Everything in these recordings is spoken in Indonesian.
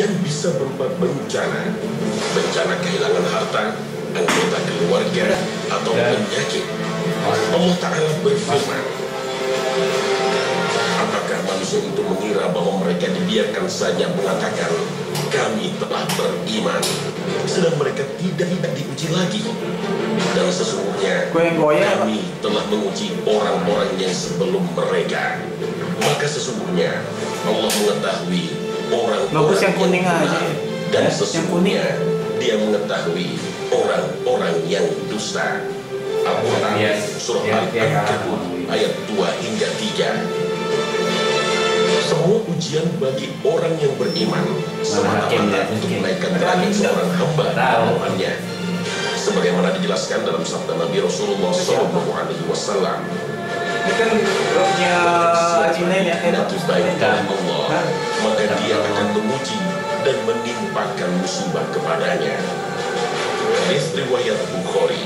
Ujian bisa berupa bencana, bencana kehilangan harta, anggota keluarga, atau penyakit. Allah Ta'ala berfirman, apakah manusia itu mengira bahwa mereka dibiarkan saja mengatakan kami telah beriman, sedang mereka tidak diuji lagi? Dan sesungguhnya kami telah menguji orang-orang yang sebelum mereka. Maka sesungguhnya Allah mengetahui orang-orang yang benar, dan sesungguhnya Dia mengetahui orang-orang yang dusta. Al-Quran surah Al-Ankabut ayat 2 hingga 3. Semua ujian bagi orang yang beriman semata-mata untuk menaikkan derajat seorang hamba Tuhannya, sebagaimana dijelaskan dalam sabda Nabi Rasulullah SAW. Ini kan rohnya Ajinain ya? Bagi baik dalam Allah, maka Dia akan menguji dan menimpakan musibah kepadanya. Hadis riwayat Bukhari.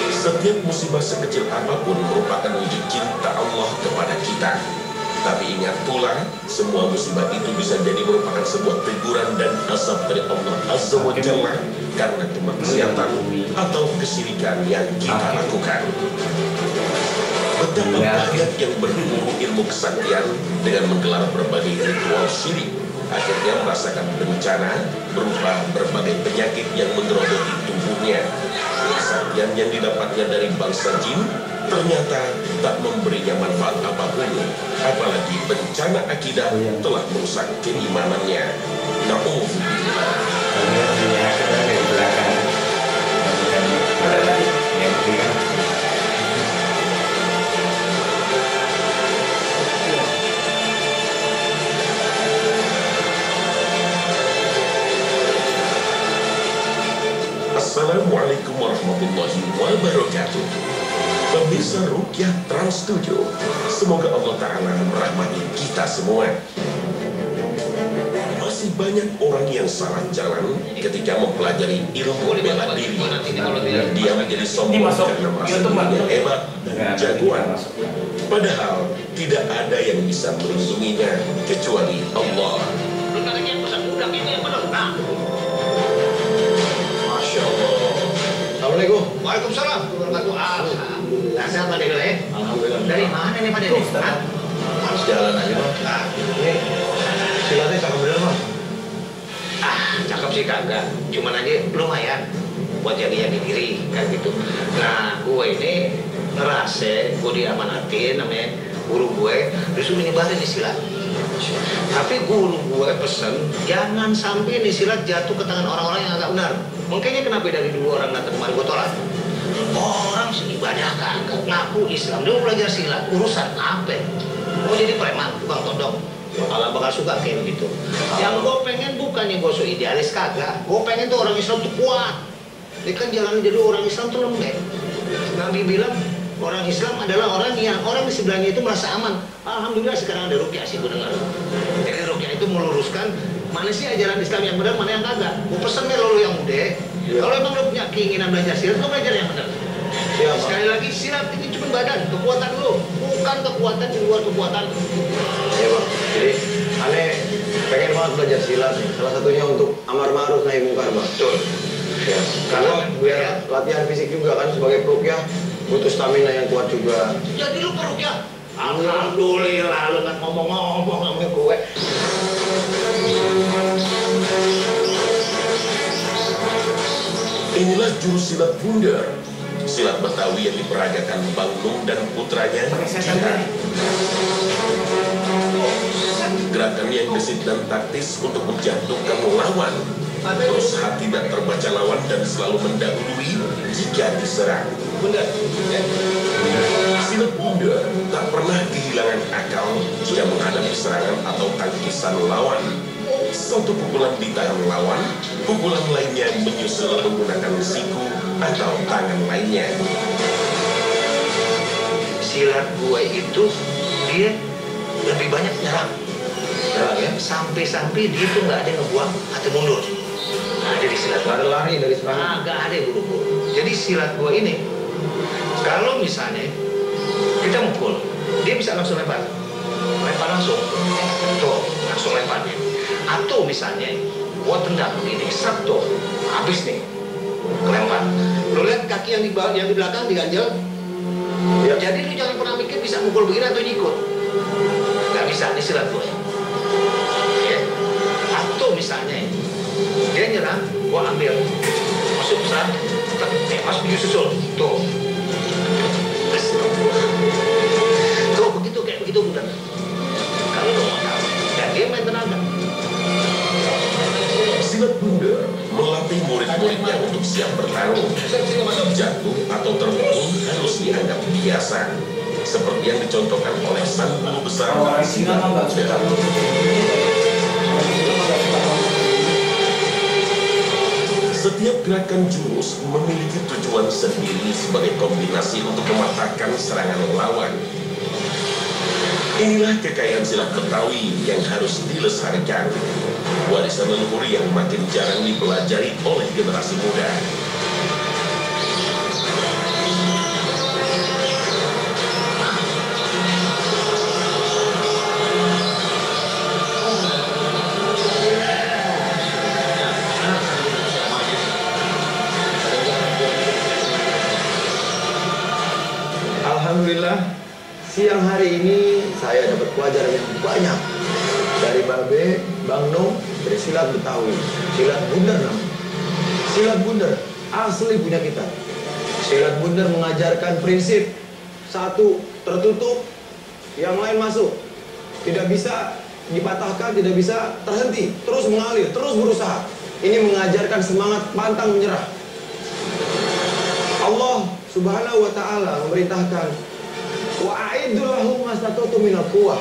Setiap musibah sekecil apapun merupakan wujud cinta Allah kepada kita. Tapi ingat pula, semua musibah itu bisa jadi merupakan sebuah teguran dan azab dari Allah Azza wa Jalla karena kemaksiatan atau kesyirikan yang kita lakukan. Betapa banyak yang berburu ilmu kesaktian dengan menggelar berbagai ritual syirik, akhirnya merasakan bencana berupa berbagai penyakit yang menggerogoti tubuhnya. Kesaktian yang didapatnya dari bangsa jin ternyata tak memberinya manfaat apapun, apalagi bencana akidah telah merusak keimanannya. Na'udzubillah. Assalamualaikum warahmatullahi wabarakatuh. Pemirsa Ruqyah Trans 7, semoga Allah Ta'ala merahmati kita semua. Masih banyak orang yang salah jalan ketika mempelajari ilmu bela diri. Dia menjadi sombong karena merasa dirinya hebat dan jagoan. Padahal tidak ada yang bisa melindunginya kecuali Allah. Masya Allah. Assalamualaikum. Waalaikumsalam. Nah, sehat Pak Dede ya? Alhamdulillah. Dari mana nih Pak Dede? Harus jalan aja Bang. Nah, ini silatnya cakep bener Bang. Cakep sih kagak. Cuman aja lumayan buat jadi diri kayak gitu. Nah, gue ini ngerasa gue diamanatin namanya guru gue disuruh nyebarin nih silat. Tapi guru gue pesen jangan sampai nih silat jatuh ke tangan orang-orang yang agak benar. Makanya kenapa dari dulu orang datang kemari gue tolak. Orang ibadah kagak ngaku Islam, dia mau belajar silat, urusan apa? Mau jadi preman, tukang todong. Kalau bakal suka kayak begitu. Yang gue pengen bukannya gue so idealis kagak. Gue pengen tuh orang Islam tuh kuat. Dia kan jalan jadi orang Islam tuh lembek. Nabi bilang orang Islam adalah orang yang orang di sebelahnya itu merasa aman. Alhamdulillah sekarang ada ruqyah sih gue dengar. Jadi ruqyah itu meluruskan mana sih ajaran Islam yang benar, mana yang kagak. Gue pesennya lo yang muda. Kalau emang lo punya keinginan belajar silat, lo belajar yang benar. Ya, sekali lagi silat itu cuma badan, kekuatan lo, bukan kekuatan di luar kekuatan. Iya Bang, jadi aneh pengen banget belajar silat nih. Salah satunya untuk amar ma'ruf nahi mungkar Bang. Betul. Ya, karena biar latihan fisik juga kan sebagai peruqyah butuh stamina yang kuat juga. Jadi lo peruqyah? Alhamdulillah lo nggak ngomong-ngomong sama gue. Inilah jurus silat bundar, silat Betawi yang diperagakan Bang Nung dan putranya Jihan. Gerakan yang gesit dan taktis untuk menjatuhkan lawan, terus hati tak terbaca lawan dan selalu mendahului jika diserang. Silat bundar tak pernah kehilangan akal jika menghadapi serangan atau tangkisan lawan. Satu pukulan ditahan lawan, pukulan lainnya menyusul menggunakan siku atau tangan lainnya. Silat gue itu dia lebih banyak nyerang. Ya, sampai-sampai dia tuh nggak ada ngebuang atau mundur. Nah, jadi silat Gak ada lari dari serangan. nggak ada buru-buru. Jadi silat gue ini kalau misalnya kita mukul, dia bisa langsung lempar langsung, tuh langsung lemparnya. Atau misalnya, gua tendang begini, satu, habis nih, kelempar. Lu lihat kaki yang di belakang diganjel. Ya. Jadi lu jangan pernah mikir bisa mukul begini atau nyikut. Gak bisa, ini silat gue. Ya. Atau misalnya, dia nyerang, gua ambil, masuk besar, masuk biju susul, tuh. Tuh begitu, kayak begitu benar. Kalau lu mau tahu, dan dia main tenaga. Silat bundar melatih murid-muridnya untuk siap bertarung. Jatuh atau terpukul harus dianggap biasa, seperti yang dicontohkan oleh sang guru besar silat bundar. Setiap gerakan jurus memiliki tujuan sendiri sebagai kombinasi untuk mematahkan serangan lawan. Inilah kekayaan silat Betawi yang harus dilestarikan. Warisan leluhur yang makin jarang dipelajari oleh generasi muda. Alhamdulillah, siang hari ini saya dapat pelajaran yang banyak dari Babe, Bang Nong, dari silat Betawi, silat bundar namanya. Silat bundar asli punya kita. Silat bundar mengajarkan prinsip satu tertutup, yang lain masuk. Tidak bisa dipatahkan, tidak bisa terhenti, terus mengalir, terus berusaha. Ini mengajarkan semangat pantang menyerah. Allah Subhanahu wa ta'ala memerintahkan wa'iddu lahum mastata'tum minal quwwah.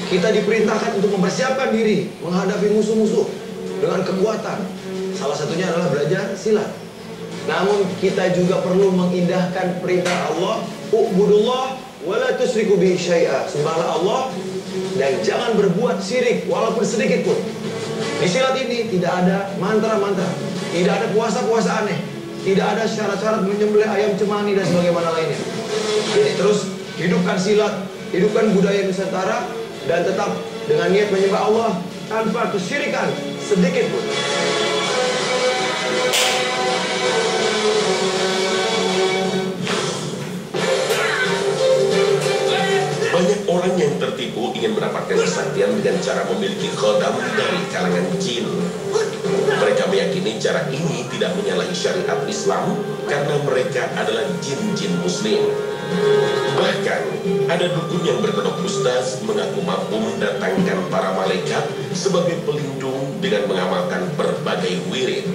Kita diperintahkan untuk mempersiapkan diri menghadapi musuh-musuh dengan kekuatan. Salah satunya adalah belajar silat. Namun kita juga perlu mengindahkan perintah Allah, u'budullah wa la tusyriku bihi syai'a. Sembahlah Allah dan jangan berbuat syirik walaupun sedikit pun. Di silat ini tidak ada mantra-mantra, tidak ada puasa-puasa aneh, tidak ada syarat-syarat menyembelih ayam cemani dan sebagaimana lainnya. Jadi terus hidupkan silat, hidupkan budaya Nusantara, dan tetap dengan niat menyembah Allah tanpa kesyirikan sedikit pun. Banyak orang yang tertipu ingin mendapatkan kesaktian dengan cara memiliki khodam dari kalangan jin. Mereka meyakini cara ini tidak menyalahi syariat Islam karena mereka adalah jin-jin muslim. Bahkan ada dukun yang berkedok ustaz mengaku mampu mendatangkan para malaikat sebagai pelindung dengan mengamalkan berbagai wirid.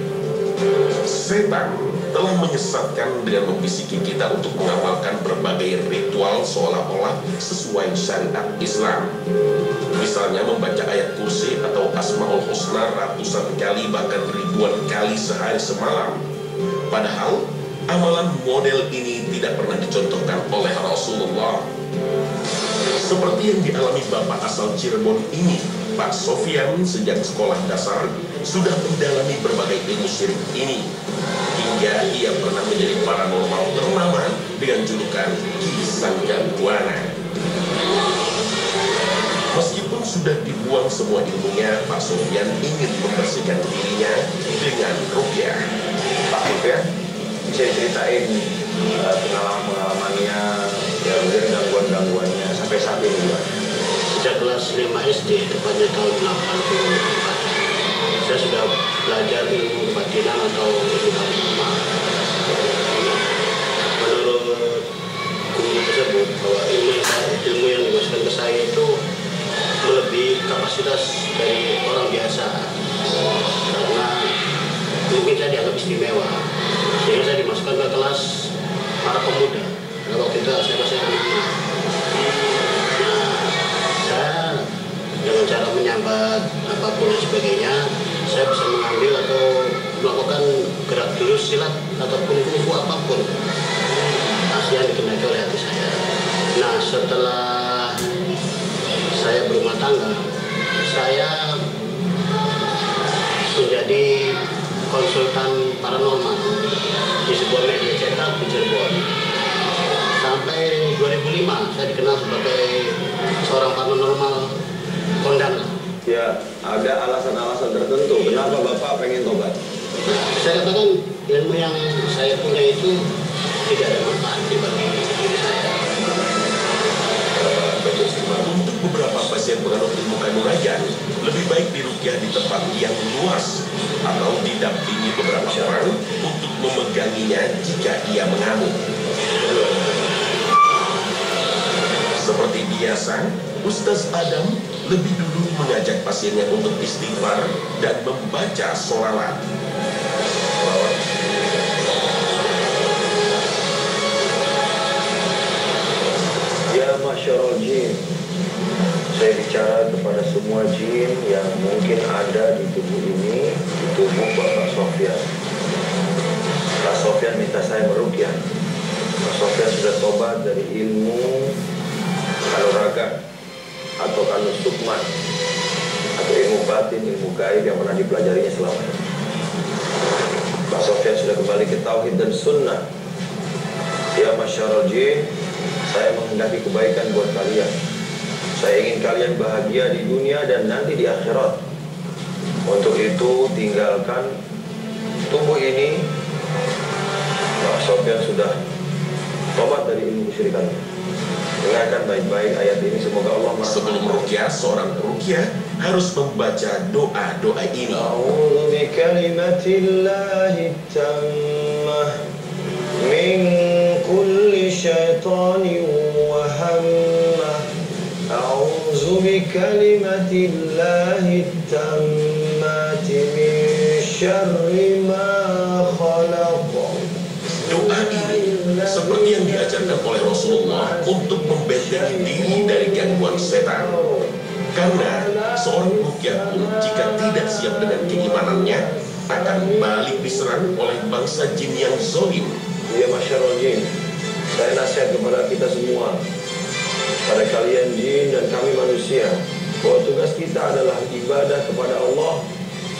Setan telah menyesatkan dengan membisiki kita untuk mengamalkan berbagai ritual seolah-olah sesuai syariat Islam. Misalnya membaca ayat kursi atau Asmaul Husna ratusan kali bahkan ribuan kali sehari semalam. Padahal amalan model ini tidak pernah dicontohkan oleh Rasulullah. Seperti yang dialami bapak asal Cirebon ini, Pak Sofyan sejak sekolah dasar sudah mendalami berbagai ilmu syirik ini, hingga ia pernah menjadi paranormal ternama dengan julukan Ki Sanggabuana. Meskipun sudah dibuang semua ilmunya, Pak Sofyan ingin membersihkan dirinya dengan ruqyah. Pak Sofyan, bisa diceritain pengalaman-pengalamannya, ya mungkin gangguan-gangguannya sampai saat ini juga. Sejak kelas 5 SD, tepatnya tahun 84, saya sudah belajar ilmu kebatinan atau ilmu paranormal. Menurut guru tersebut, bahwa ilmu yang diberikan ke saya itu melebihi kapasitas dari orang biasa, karena mungkin saya dianggap istimewa, sehingga saya dimasukkan ke kelas para pemuda. Karena waktu itu saya masih anak-anak. Nah, saya dengan cara menyambat apapun dan sebagainya, saya bisa mengambil atau melakukan gerak jurus silat ataupun kungfu apapun yang dikenaiki oleh hati saya. Nah, setelah saya berumah tangga, saya menjadi konsultan paranormal di sebuah media cetak di Cirebon. Sampai 2005 saya dikenal sebagai seorang paranormal kondang. Ya, ada alasan saya katakan ilmu yang saya punya itu tidak ada manfaat bagi diri saya. Untuk beberapa pasien penganut ilmu kanuragan, lebih baik diruqyah di tempat yang luas atau didampingi beberapa orang untuk memeganginya jika ia mengamuk. Seperti biasa, Ustaz Adam lebih dulu mengajak pasiennya untuk istighfar dan membaca sholawat. Ya masyarul jin, saya bicara kepada semua jin yang mungkin ada di tubuh ini, di tubuh Bapak Sofyan. Pak Sofyan minta saya meruqyah. Pak Sofyan sudah tobat dari ilmu kanuragan atau kanus sukman atau ilmu batin, ilmu gaib yang pernah dipelajarinya selama ini. Pak Sofyan sudah kembali ke tauhid dan sunnah. Ya masyarul jin, saya menghendaki kebaikan buat kalian. Saya ingin kalian bahagia di dunia dan nanti di akhirat. Untuk itu tinggalkan tubuh ini. Pak Sofyan sudah tobat dari ilmu kesyirikan. Dengarkan baik-baik ayat ini, semoga Allah Sebelum ruqyah, seorang ruqyah harus membaca doa-doa ini. A'udzu bikalimatillahi tammah min kulli syaitanin wa hammah. A'udzu bikalimatillahi tammati min syarri ma khalaq. Doa ini seperti yang diajarkan oleh Rasulullah untuk membentengi diri dari gangguan setan. Karena seorang ruqyah pun jika tidak siap dengan keimanannya akan balik diserang oleh bangsa jin yang zalim. Ya masyarul jin, saya nasihat kepada kita semua, pada kalian jin dan kami manusia, bahwa tugas kita adalah ibadah kepada Allah.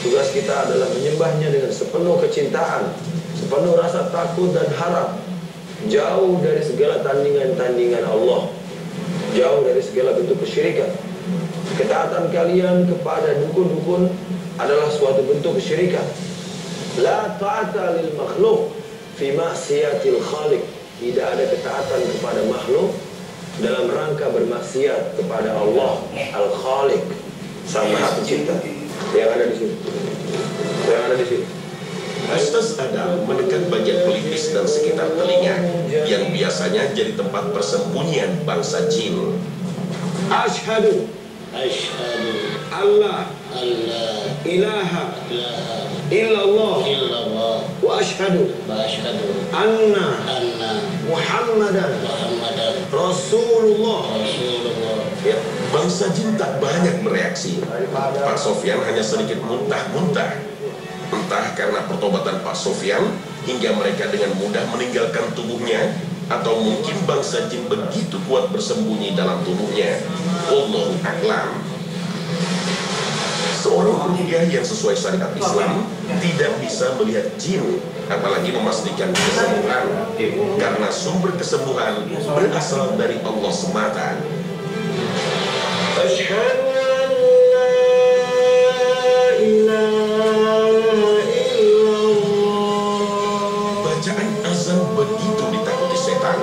Tugas kita adalah menyembahnya dengan sepenuh kecintaan, sepenuh rasa takut dan harap, jauh dari segala tandingan-tandingan Allah, jauh dari segala bentuk kesyirikan. Ketaatan kalian kepada dukun-dukun adalah suatu bentuk kesyirikan. La ta'ata lil makhluk fi ma'siyatil khaliq. Tidak ada ketaatan kepada makhluk dalam rangka bermaksiat kepada Allah Al-Khaliq, Sang Maha Pencipta. Yang ada di sini. Yang ada di sini. Ustaz Adam menekan bagian pelipis dan sekitar telinga yang biasanya jadi tempat persembunyian bangsa jin. Asyhadu Allah ilaha illallah wa asyhadu anna Muhammadan Rasulullah. Ya, bangsa jin tak banyak bereaksi. Pak Sofyan hanya sedikit muntah-muntah. Entah karena pertobatan Pak Sofyan hingga mereka dengan mudah meninggalkan tubuhnya, atau mungkin bangsa jin begitu kuat bersembunyi dalam tubuhnya. Wallahu a'lam. Seorang ruqyah yang sesuai syariat Islam tidak bisa melihat jin, apalagi memastikan kesembuhan, karena sumber kesembuhan berasal dari Allah semata. Asyhadu an la ilaha illallah. Bacaan azan begitu ditakuti setan.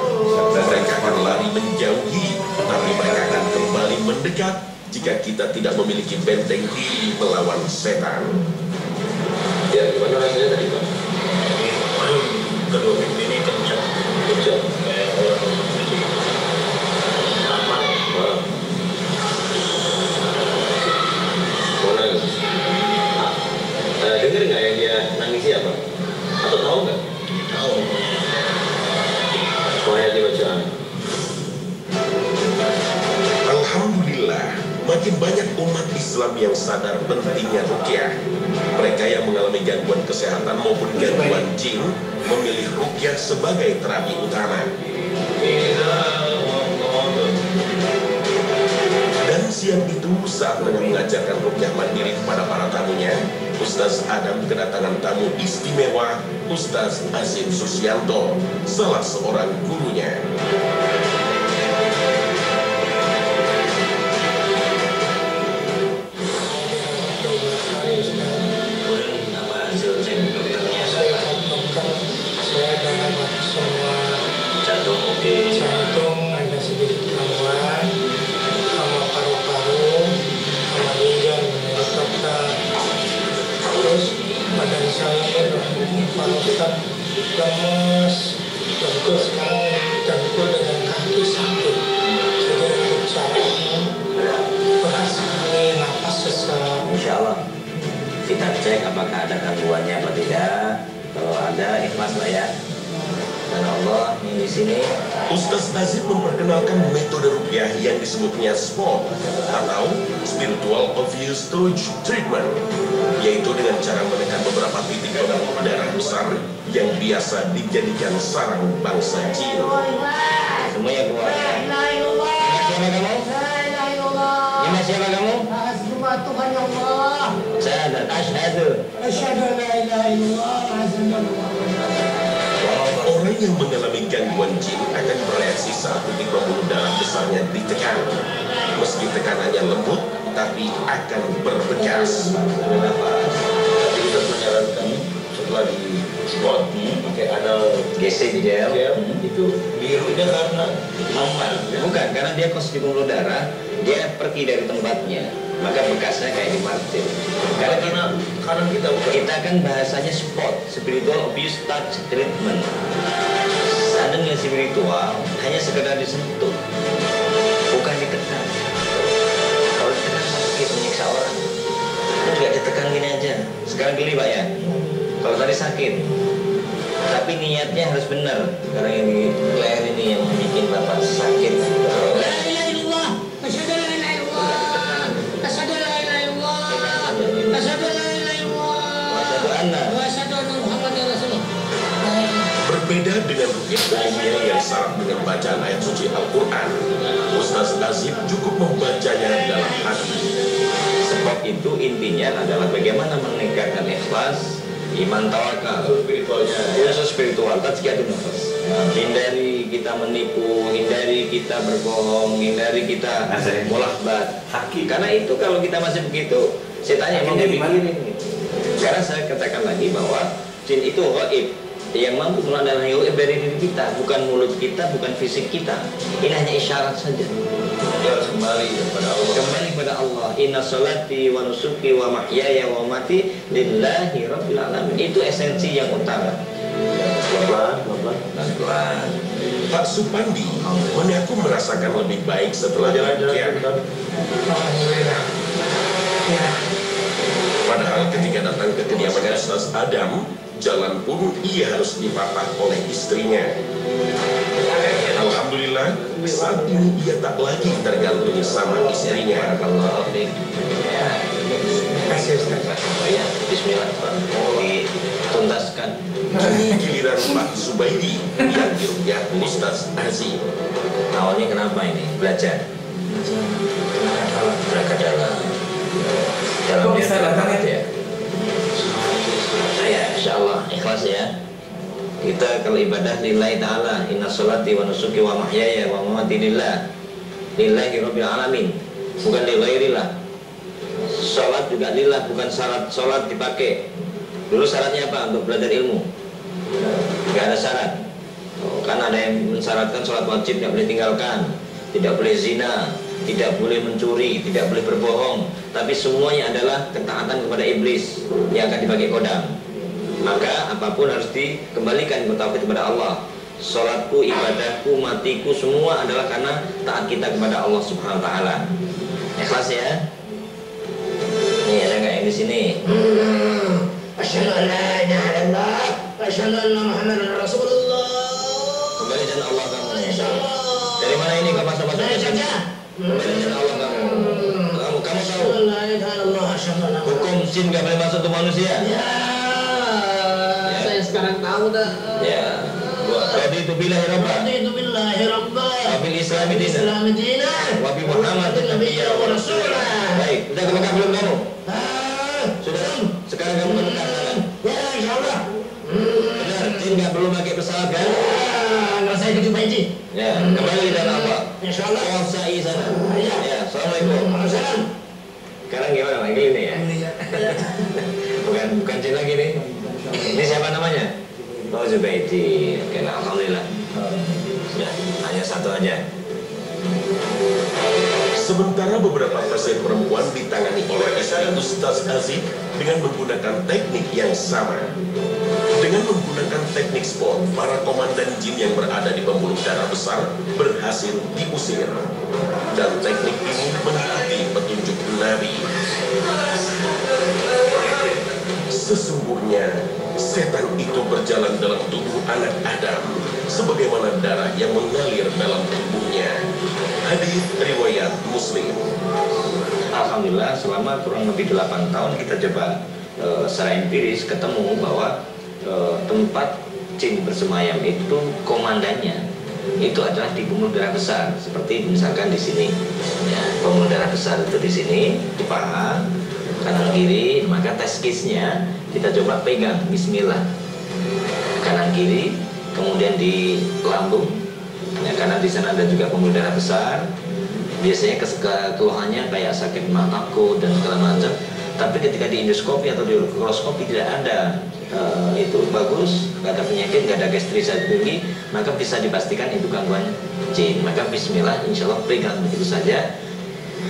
Mereka akan lari menjauhi, tapi mereka akan kembali mendekat jika kita tidak memiliki benteng diri melawan setan. Ya, gimana rasanya tadi, Pak? Kedua minggu ini kencang kayak orang lama. Dengar nggak yang dia nangis siapa? Atau tahu nggak? Tahu. Semuanya dibaca. Alhamdulillah, makin banyak umat Islam yang sadar pentingnya ruqyah. Mereka yang mengalami gangguan kesehatan maupun gangguan jin memilih ruqyah sebagai terapi utama. Dan siang itu saat tengah mengajarkan ruqyah mandiri kepada para tamunya, Ustaz Adam kedatangan tamu istimewa, Ustaz Azim Susyanto, salah seorang gurunya. Apa hasil cek dokternya? Kalau kita lemes, dengkul sekarang dengkul dengan kaki sakit. Jadi untuk caranya berat sekali, nafas sesak. Insya Allah kita cek apakah ada gangguannya atau tidak. Kalau ada, ikhlas lah ya. Dan Allah yang di sini. Ustaz Azib memperkenalkan metode ruqyah yang disebutnya SPOT atau Spiritual Obvious Touch Treatment, yaitu dengan cara menekan beberapa titik pembuluh darah besar yang biasa dijadikan sarang bangsa jin. Semuanya keluar. Siapa kamu? Nama siapa kamu? Tuhan ya Allah. Syahadat, asyhadu. Asyhadu an la ilaha illallah wa asyhadu anna Orang yang mengalami gangguan jin akan bereaksi saat titik pembuluh darah besarnya ditekan. Meski tekanannya lembut, tapi akan berbekas. Tapi kita menyarankan setelah di spot pakai anal Gesek gel. itu birunya karena aman. Bukan, karena dia kos di pembuluh darah, dia pergi dari tempatnya, maka bekasnya kayak di martil. Karena kita bukan. Kita kan bahasanya spot, spiritual abuse touch treatment. Adanya spiritual hanya sekedar disentuh, bukan ditekan. Kalau ditekan sakit, menyiksa orang. Itu nggak ditekan gini aja. Sekarang gini Pak ya, kalau tadi sakit, tapi niatnya harus benar. Karena yang di leher ini yang bikin Bapak sakit. La ilaha illallah. Asyhadu an la ilaha illallah. Asyhadu an la ilaha illallah. Asyhadu an la ilaha illallah. Asyhadu anna. Wa asyhadu anna Muhammadar Rasulullah. Berbeda dengan ruqyah umumnya yang syarat dengan bacaan ayat suci Al-Quran, Ustaz Azib cukup membacanya dalam hati. Sebab itu intinya adalah bagaimana meningkatkan ikhlas, iman, tawakal, Spiritualnya. khusus spiritual, tazkiyatun nafas. Hindari kita menipu, hindari kita berbohong, hindari kita mulahbat. Karena itu kalau kita masih begitu, setannya mau dipikirin. Sekarang saya katakan lagi bahwa jin itu gaib, yang mampu melakukan gaib dari diri kita, bukan mulut kita, bukan fisik kita. Ini hanya isyarat saja. Dia harus kembali kepada Allah. Kembali kepada Allah. Inna sholati wa nusuki wa mahyaya wa mati lillahi rabbil alamin. Itu esensi yang utama. Pelan-pelan. Pak Supandi mengaku merasakan lebih baik setelah ruqyah. Alhamdulillah. Ya. Padahal ketika datang ke kediaman Ustaz Adam, jalan pun ia harus dipapah oleh istrinya. Alhamdulillah, saat ini ia tak lagi tergantung sama istrinya. Kalau Terima kasih Ustaz. ya, Bismillah Pak. Dituntaskan. Kini giliran Pak Zubaidi yang diruqyah Ustaz Azib. Awalnya kenapa ini? Belajar. Berangkat dalam. Kok bisa datang itu ya? Ya, insya Allah ikhlas ya. Kita kalau ibadah lillahi ta'ala, inna sholati wa nusuki wa mahyaya wa mamati lillah, lillahi rabbil alamin, bukan lighairillah. Sholat juga lillah, bukan syarat sholat dipakai. Dulu syaratnya apa? Untuk belajar ilmu. Gak ada syarat. Kan ada yang mensyaratkan sholat wajib, tidak boleh tinggalkan, tidak boleh zina, tidak boleh mencuri, tidak boleh berbohong. Tapi semuanya adalah ketaatan kepada iblis yang akan dipakai kodam. Maka apapun harus dikembalikan kepada Allah. Sholatku, ibadahku, matiku semua adalah karena taat kita kepada Allah Subhanahu Wa Taala. Ikhlas ya. Nih ada nggak yang di sini? Asyhadu an la ilaha illallah. Asyhadu anna Muhammadar Rasulullah. Kembali dan Allah kamu. Insyaallah. Dari mana ini kamu masuk? Kembali dan Allah kamu. Kamu tahu La ilaha illallah. Asyhadu anna hukum jin nggak boleh masuk ke manusia? Ya. Saya sekarang tahu dah. Ya. Jadi itu billahi rabba. Itu billahi rabba. Wabil islami dina. Islam dina. Wabi Muhammadin nabiyya wa rasulah. Baik, sudah ke Mekah belum kamu? Sudah. Sekarang kamu ke Mekah sekarang. Ya, insyaallah. Benar, jin nggak perlu pakai pesawat kan? Nggak saya dijumpai Ji. Ya, kembali dan Allah. Insyaallah. Kuasai sana. Ya. Ya, assalamualaikum. Waalaikumsalam. Sekarang gimana lagi ini ya? Bukan jin lagi nih. Ini siapa namanya? Oh, Zubaidi. Oke, nah, alhamdulillah. Ya, hanya satu aja. Sementara beberapa pasien perempuan ditangani oleh istri Ustaz Azib dengan menggunakan teknik yang sama. Dengan menggunakan teknik spot, para komandan jin yang berada di pembuluh darah besar berhasil diusir. Dan teknik ini mengikuti petunjuk Nabi. Sesungguhnya, setan itu berjalan dalam tubuh anak Adam, sebagaimana darah yang mengalir dalam tubuhnya. Hadis riwayat Muslim. Alhamdulillah selama kurang lebih 8 tahun kita coba secara empiris ketemu bahwa tempat jin bersemayam itu komandannya itu adalah di pembuluh darah besar, seperti misalkan di sini ya, pembuluh darah besar itu di sini di paha kanan kiri, maka teskisnya kita coba pegang bismillah kanan kiri, kemudian di lambung ya, karena di sana ada juga pembuluh darah besar. Biasanya keluhannya kayak sakit mah takut dan segala macam, tapi ketika di endoskopi atau di koloskopi tidak ada itu bagus, nggak ada penyakit, nggak ada gastrisasi tinggi, maka bisa dipastikan itu gangguan jin. Maka bismillah, insya Allah pegang begitu saja,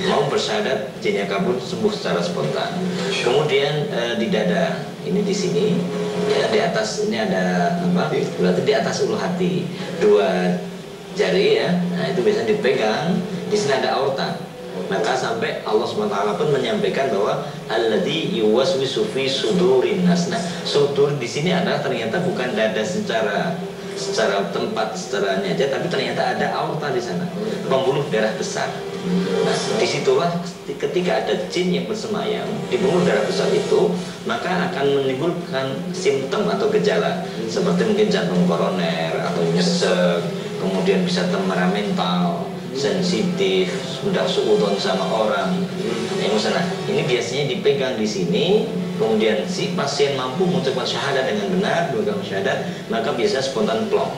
mau bersyahadat jinnya kabur, sembuh secara spontan. Kemudian di dada ini di sini ya, di atas ini ada apa, berarti di atas ulu hati, 2 jari ya, nah itu biasanya dipegang. Di sini ada aorta, maka sampai Allah SWT pun menyampaikan bahwa alladzi yuwaswisu fi sudurin nas. Nah, sudur di sini adalah ternyata bukan dada secara tempat secaranya aja, tapi ternyata ada aorta di sana, pembuluh darah besar. Nah, disitulah ketika ada jin yang bersemayam di pembuluh darah besar itu, maka akan menimbulkan simptom atau gejala seperti mungkin jantung koroner atau nyesek, kemudian bisa temperamental, sensitif, mudah suudon sama orang. Misalnya, ini biasanya dipegang di sini, kemudian si pasien mampu mengucapkan syahadat dengan benar, 2 kali syahadat, maka biasa spontan plong.